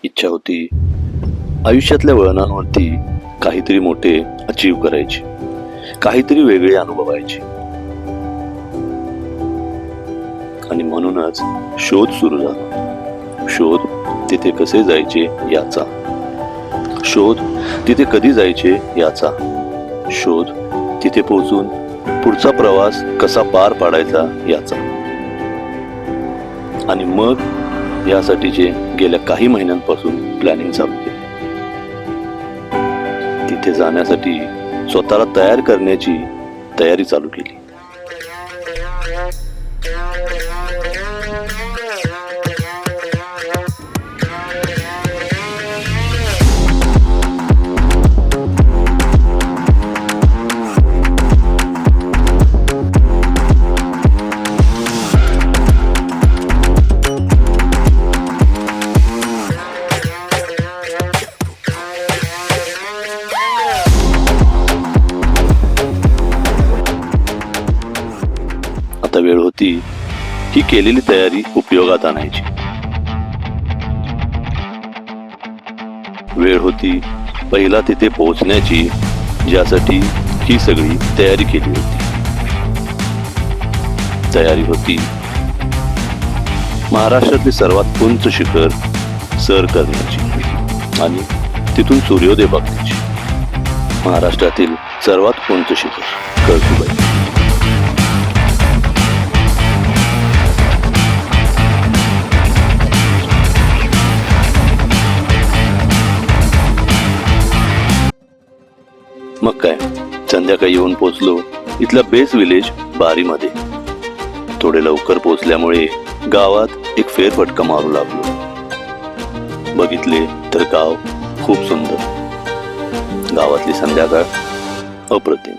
इच्छा होती आयुष्यातल्या वळणांवरती काहीतरी मोठे अचीव करायचे, काहीतरी वेगळे अनुभवायचे. आणि म्हणूनच शोध सुरू झाला. शोध तिथे कसे जायचे याचा, शोध तिथे कधी जायचे याचा, शोध तिथे पोहोचून पुढचा प्रवास कसा पार पाडायचा याचा. आणि मग यासाठीचे गेल्या काही महिन्यांपासून प्लॅनिंग चालू केली. तिथे जाण्यासाठी स्वतःला तयार करण्याची तयारी चालू केली. आता वेळ होती ही केलेली तयारी उपयोगात आणायची. वेळ होती पहिला तिथे पोहोचण्याची, ज्यासाठी ही सगळी तयारी केली होती. तयारी होती महाराष्ट्रातले सर्वात उंच शिखर सर करण्याची आणि तिथून सूर्योदय बघण्याची. महाराष्ट्रातील सर्वात उंच शिखर कळसुबाई. मग काय, संध्याकाळी येऊन पोचलो इथल्या बेस विलेज बारीमध्ये. थोडे लवकर पोचल्यामुळे गावात एक फेरफटका मारू लागलो. बघितले तर गाव खूप सुंदर. गावातली संध्याकाळ अप्रतिम.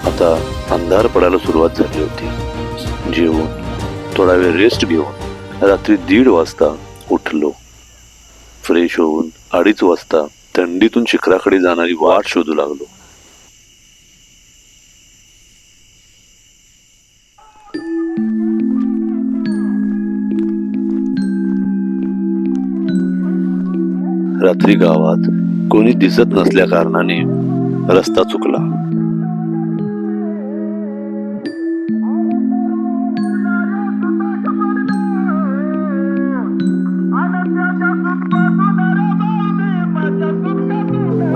आता अंधार पडायला सुरुवात झाली होती. जेवून थोडा वेळ रेस्ट घेऊन रात्री 1:30 वाजता उठलो. फ्रेश होऊन 2:30 वाजता थंडीतून शिखराकडे जाणारी वाट शोधू लागलो. रात्री गावात कोणी दिसत नसल्या कारणाने रस्ता चुकला.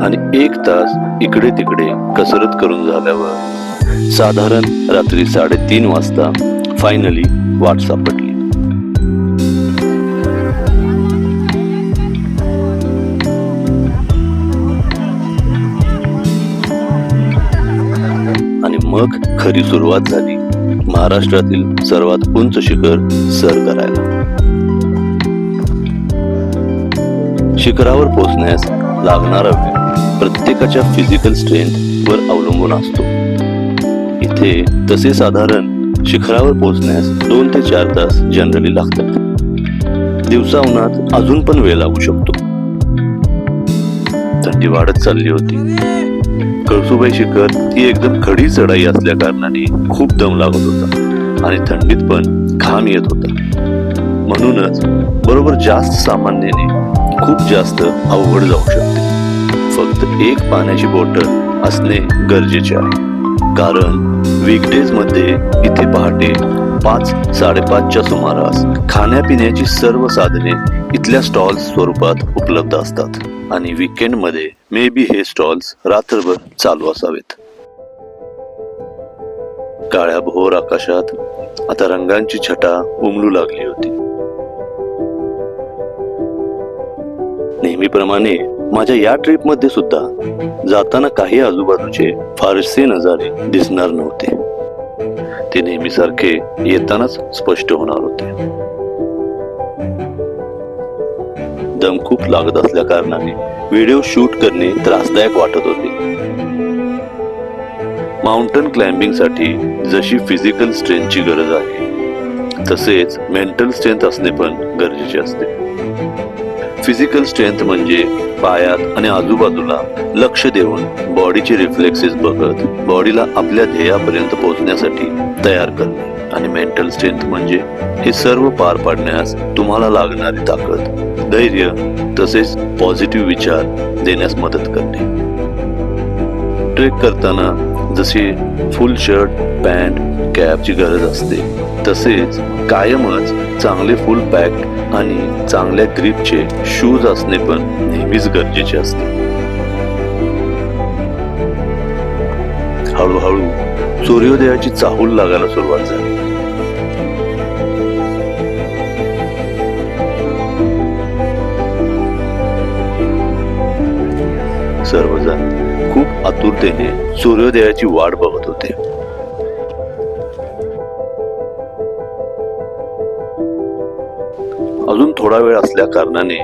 आणि 1 तास इकडे तिकडे कसरत करून झाल्यावर साधारण रात्री 3:30 वाजता फायनली वाट सापडली. आणि मग खरी सुरुवात झाली महाराष्ट्रातील सर्वात उंच शिखर सर करायला. शिखरावर पोहोचण्यास लागणारा वेळ प्रत्येकाच्या फिजिकल स्ट्रेंथ वर अवलंबून असतो. इथे तसे साधारण शिखरावर पोहोचण्यास 2 ते 4 तास जनरली लागतात. दिवसा उन्हात अजून पण वेळ लागू शकतो. थंडी वाढत चालली होती. कळसुबाई शिखर ही एकदम खडी चढाई असल्या कारणाने खूप दम लागत होता आणि थंडीत पण घाम येत होता. म्हणूनच बरोबर जास्त सामान्याने खूप जास्त अवघड जाऊ शकते. फक्त एक पाण्याची बॉटल असणे गरजेचे आहे, कारण वीकडेज मध्ये इथे पहाटे 5-5:30च्या सुमारास खाण्यापिण्याची सर्व साधने इथल्या स्टॉल्स स्वरूपात उपलब्ध असतात आणि वीकेंड मध्ये मे बी हे स्टॉल्स रात्रभर चालू असावेत. काळ्या भोर आकाशात आता रंगांची छटा उमलू लागली होती. नेहमीप्रमाणे माझ्या या ट्रिप मध्ये सुद्धा जाताना काही आजूबाजूचे फारसे नजारे दिसणार नव्हते. ते नेहमीसारखे येतानाच स्पष्ट होणार होते. दम खूप लागत असल्या कारणाने व्हिडिओ शूट करणे त्रासदायक वाटत होते. माउंटन क्लाइम्बिंग साठी जशी फिजिकल स्ट्रेंथची गरज आहे तसेच मेंटल स्ट्रेंथ असणे पण गरजेचे असते. फिजिकल स्ट्रेंथ म्हणजे पायात आणि आजूबाजूला लक्ष देऊन बॉडीचे रिफ्लेक्सेस बघत बॉडीला आपल्या ध्येयापर्यंत पोहोचण्यासाठी तयार करणे. आणि मेंटल स्ट्रेंथ म्हणजे हे सर्व पार पाडण्यास तुम्हाला लागणारी ताकद, धैर्य तसेच पॉझिटिव्ह विचार देण्यास मदत करणे. ट्रेक करताना जसे फुल शर्ट, पॅन्ट, कॅपची गरज असते, तसेच कायमच चांगले फुल पॅक आणि चांगल्या ग्रिपचे शूज असणे पण नेहमीच गरजेचे असते. हळूहळू सूर्योदयाची चाहूल लागायला सुरुवात झाली. सर्वजण खूप आतुरतेने सूर्योदयाची वाट बघत होते. अजून थोडा वेळ असल्या कारणाने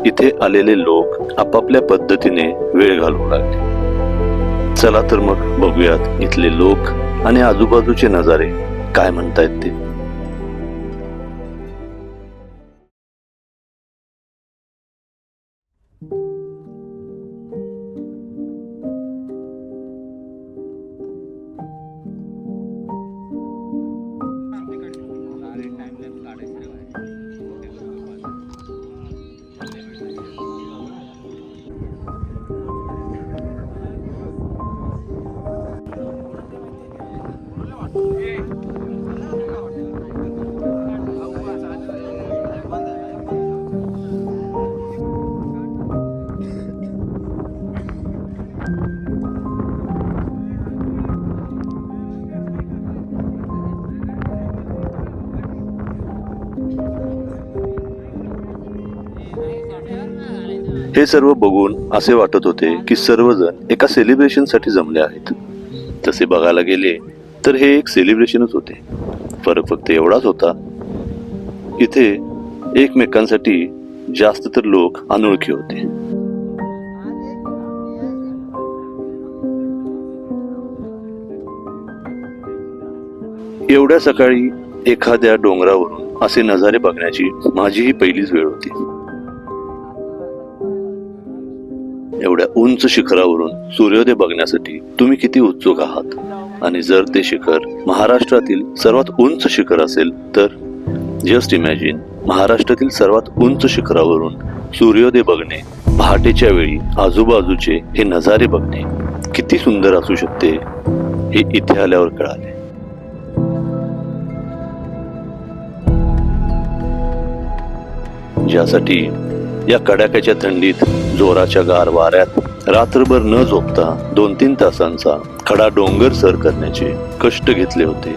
इथे आलेले लोक आपापल्या पद्धतीने वेळ घालवू लागले. चला तर मग बघूयात इथले लोक आणि आजूबाजूचे नजारे काय म्हणतायत ते. हे सर्व बघून असे वाटत होते की सर्वजण एका सेलिब्रेशन साठी जमले आहेत. तसे बघायला गेले तर हे एक सेलिब्रेशनच होते. फरक फक्त एवढाच होता, इथे एकमेकांसाठी जास्त तर लोक अनोळखी होते. एवढ्या सकाळी एखाद्या डोंगरावरून असे नजारे बघण्याची माझी ही पहिलीच वेळ होती. एवढ्या उंच शिखरावरून सूर्योदय बघण्यासाठी तुम्ही किती उत्सुक आहात. आणि जर ते शिखर महाराष्ट्रातील सर्वात उंच शिखर असेल तर जस्ट इमॅजिन, महाराष्ट्रातील सर्वात उंच शिखरावरून सूर्योदय बघणे, पहाटेच्या वेळी आजूबाजूचे हे नजारे बघणे किती सुंदर असू शकते हे इथे आल्यावर कळाले. ज्यासाठी या कडाक्याच्या थंडीत, जोराच्या गार वाऱ्यात रात्रभर न झोपता 2-3 तासांचा खडा डोंगर सर करण्याचे कष्ट घेतले होते,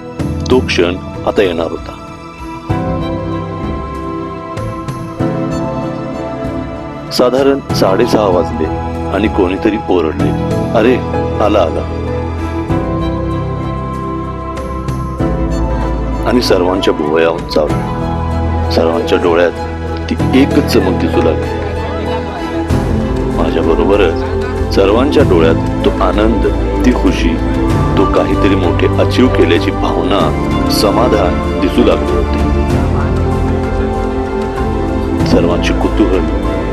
तो क्षण आता येणार होता. साधारण 6:30 वाजले आणि कोणीतरी ओरडले, अरे आला आला. आणि सर्वांच्या भुवया उंचावल्या. सर्वांच्या डोळ्यात ती एकच चमक दिसू लागली. माझ्या बरोबरच सर्वांच्या डोळ्यात तो आनंद, ती खुशी, तो काहीतरी मोठे अचीव केल्याची भावना, समाधान दिसू लागले होते. सर्वांचे कुतूहल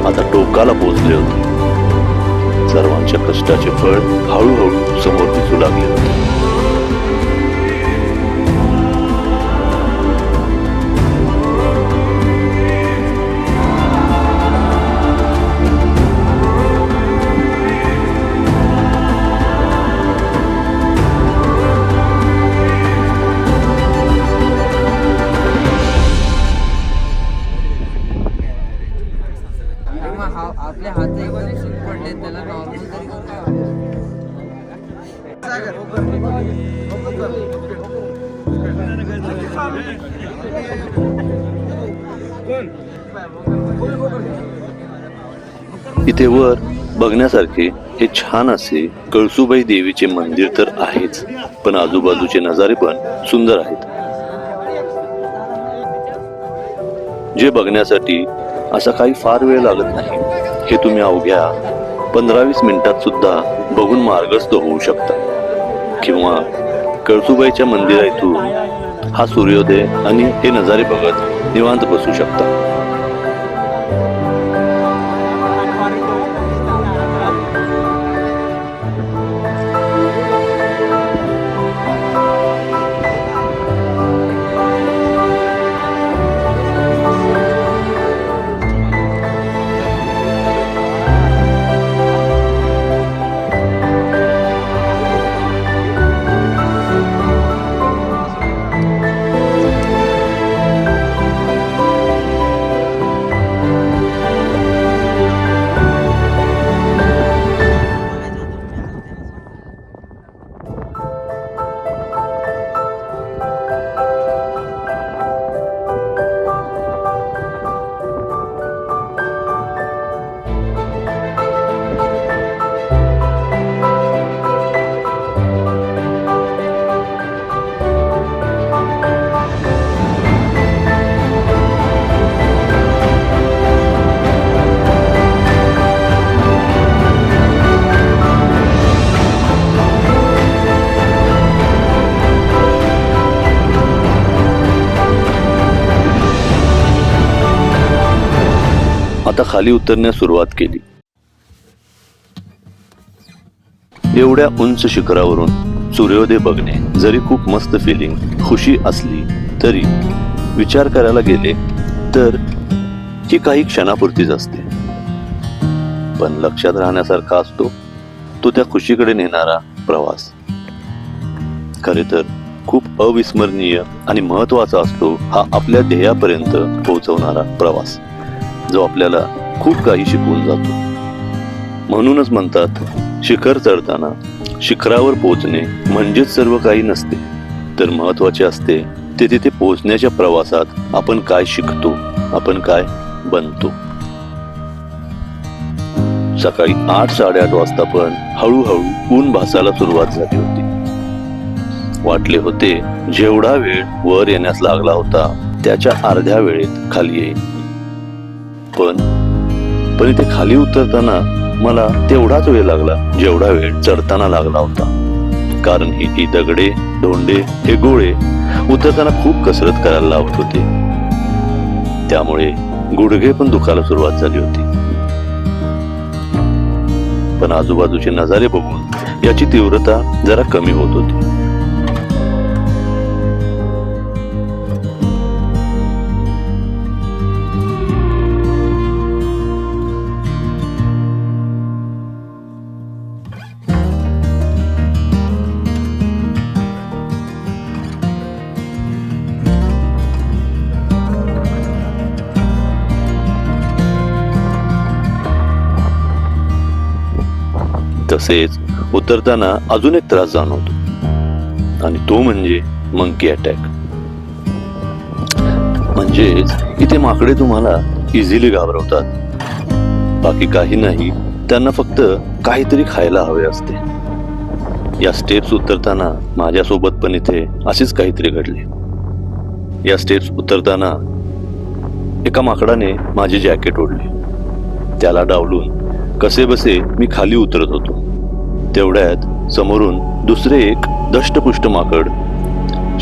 आता टोकाला पोहोचले होते. सर्वांच्या कष्टाचे फळ हळूहळू समोर दिसू लागले होते. आपल्या हातही पडले त्याला नॉर्मल तरी इथे वर बघण्यासारखे हे छान असे कळसुबाई देवीचे मंदिर तर आहेच, पण आजूबाजूचे नजारे पण सुंदर आहेत, जे बघण्यासाठी असा काही फार वेळ लागत नाही. हे तुम्ही अवघ्या 15-20 मिनिटात सुद्धा बघून मार्गस्थ होऊ शकता. किंवा कळसुबाईच्या मंदिरातून हा सूर्योदय आणि हे नजारे बघत निवांत बसू शकता. आता खाली उतरण्यास सुरुवात केली. एवढ्या उंच शिखरावरून सूर्योदय बघणे जरी खूप मस्त फिलिंग, खुशी असली तरी विचार करायला गेले तर ही काही क्षणापुरतीच असते. पण लक्षात राहण्यासारखा असतो तो त्या खुशीकडे नेणारा प्रवास. खरे तर खूप अविस्मरणीय आणि महत्वाचा असतो हा आपल्या ध्येयापर्यंत पोहोचवणारा प्रवास, जो आपल्याला खूप काही शिकवून जातो. म्हणूनच म्हणतात, शिखर चढताना शिखरावर पोहोचणे म्हणजेच सर्व काही नसते, तर महत्वाचे असते ते तिथे पोहोचण्याच्या प्रवासात आपण काय शिकतो, आपण काय बनतो. सकाळी 8-8:30 वाजता पण हळूहळू ऊन भासायला सुरुवात झाली होती. वाटले होते जेवढा वेळ वर येण्यास लागला होता त्याच्या अर्ध्या वेळेत खाली येईल. पण इथे खाली उतरताना मला तेवढाच वेळ लागला जेवढा वेळ चढताना लागला होता. कारण ही दगडे, धोंडे, हे गोळे उतरताना खूप कसरत करायला लावत होते. त्यामुळे गुडघे पण दुखायला सुरुवात झाली होती. पण आजूबाजूचे नजारे बघून याची तीव्रता जरा कमी होत होती. तसेच उतरताना अजून एक त्रास जाणवतो आणि तो म्हणजे मंकी अटॅक. म्हणजेच इथे माकडे तुम्हाला इझिली घाबरवतात. बाकी काही नाही, त्यांना फक्त काहीतरी खायला हवे असते. या स्टेप्स उतरताना माझ्यासोबत पण इथे असेच काहीतरी घडले. या स्टेप्स उतरताना एका माकडाने माझे जॅकेट ओढले. त्याला डावलून कसे बसे मी खाली उतरत होतो. तेवढ्यात समोरून दुसरे एक दष्टपुष्ट माकड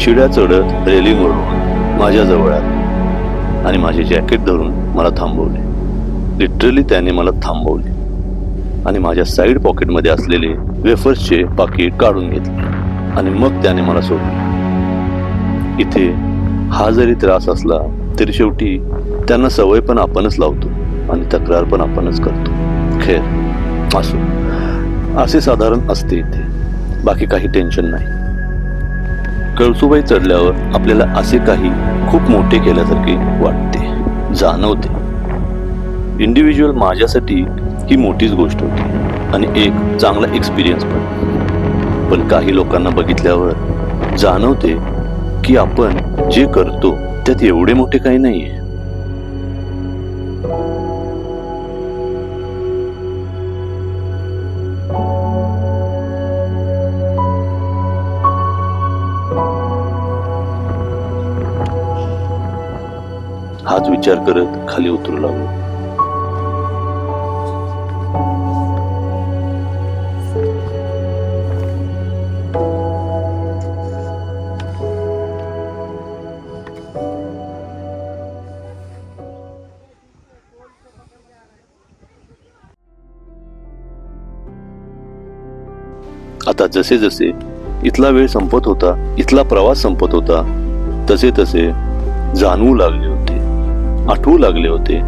शिड्या चढत रेलिंगवरून माझ्या जवळ आले आणि माझे जॅकेट धरून मला थांबवले. लिटरली त्याने मला थांबवले आणि माझ्या साईड पॉकेटमध्ये असलेले वेफर्सचे पाकिट काढून घेतले आणि मग त्याने मला सोडले. इथे हा जरी त्रास असला तरी शेवटी त्यांना सवय पण आपणच लावतो आणि तक्रार पण आपणच करतो. खैर असो, असे साधारण असते इथे, बाकी काही टेन्शन नाही. कळसुबाई चढल्यावर आपल्याला असे काही खूप मोठे केल्यासारखे वाटते, जाणवते. इंडिव्हिज्युअल माझ्यासाठी ही मोठीच गोष्ट होती आणि एक चांगला एक्सपिरियन्स पण काही लोकांना बघितल्यावर जाणवते की आपण जे करतो त्यात एवढे मोठे काही नाहीये. हाच विचार करत खाली उतरू लागलो. आता जसे जसे इथला वेळ संपत होता, इथला प्रवास संपत होता, तसे तसे जाणवू लागले होते, आठवू लागले होते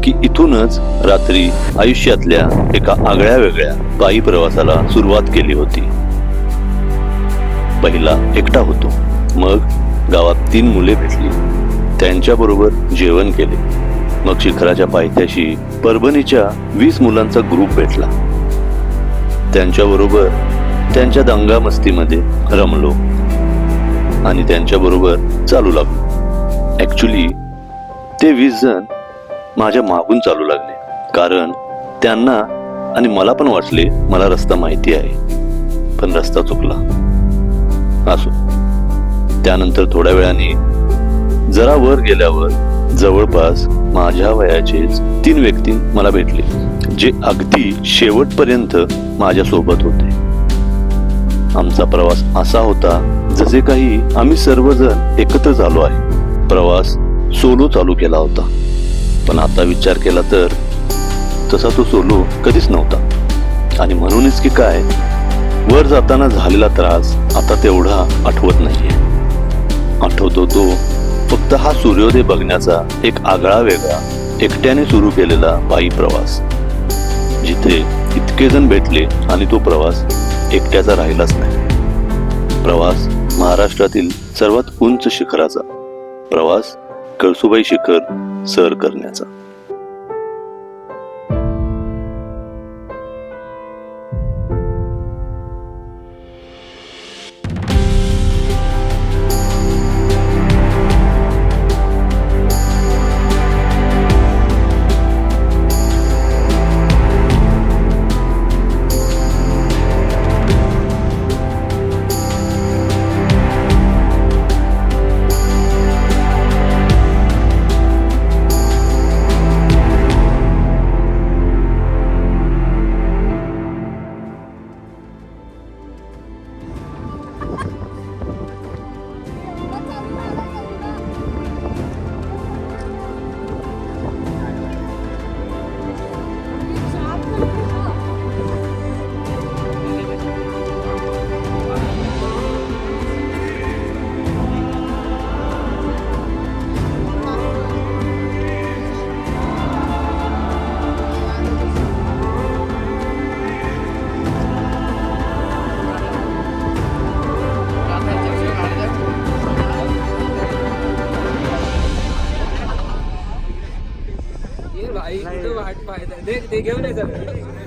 की इथूनच रात्री आयुष्यातल्या एका आगळ्या वेगळ्या पायी प्रवासाला सुरुवात केली होती. पहिला एकटा होतो, मग गावात 3 मुले भेटली, त्यांच्याबरोबर जेवण केले. मग शिखराच्या पायथ्याशी परभणीच्या 20 मुलांचा ग्रुप भेटला, त्यांच्याबरोबर त्यांच्या दंगामस्तीमध्ये रमलो आणि त्यांच्याबरोबर चालू लागलो. ऍक्च्युली ते 20 जण माझ्या मागून चालू लागले, कारण त्यांना आणि मला पण वाटले मला रस्ता माहिती आहे, पण रस्ता चुकला. असो. त्यानंतर थोड्या वेळाने जरा वर गेल्यावर जवळपास माझ्या वयाचेच 3 व्यक्ती मला भेटले, जे अगदी शेवटपर्यंत माझ्या सोबत होते. आमचा प्रवास असा होता जसे काही आम्ही सर्वजण एकत्र झालो आहे. प्रवास सोलो चालू केला होता, पण आता विचार केला तर तसा तो सोलो कधीच नव्हता. आणि म्हणूनच की काय, वर जाताना झालेला त्रास आता तेवढा आठवत नाहीये. आठवतो तो फक्त हा सूर्योदय बघण्याचा एक आगळा वेगळा एकट्याने सुरू केलेला पायी प्रवास, जिथे इतके जण भेटले आणि तो प्रवास एकट्याचा राहिलाच नाही. प्रवास महाराष्ट्रातील सर्वात उंच शिखराचा, प्रवास कळसुबाई शिखर सर करण्याचा. भाई कुठं वाट पाहत आहे, देख ते घेऊन ये सगळं.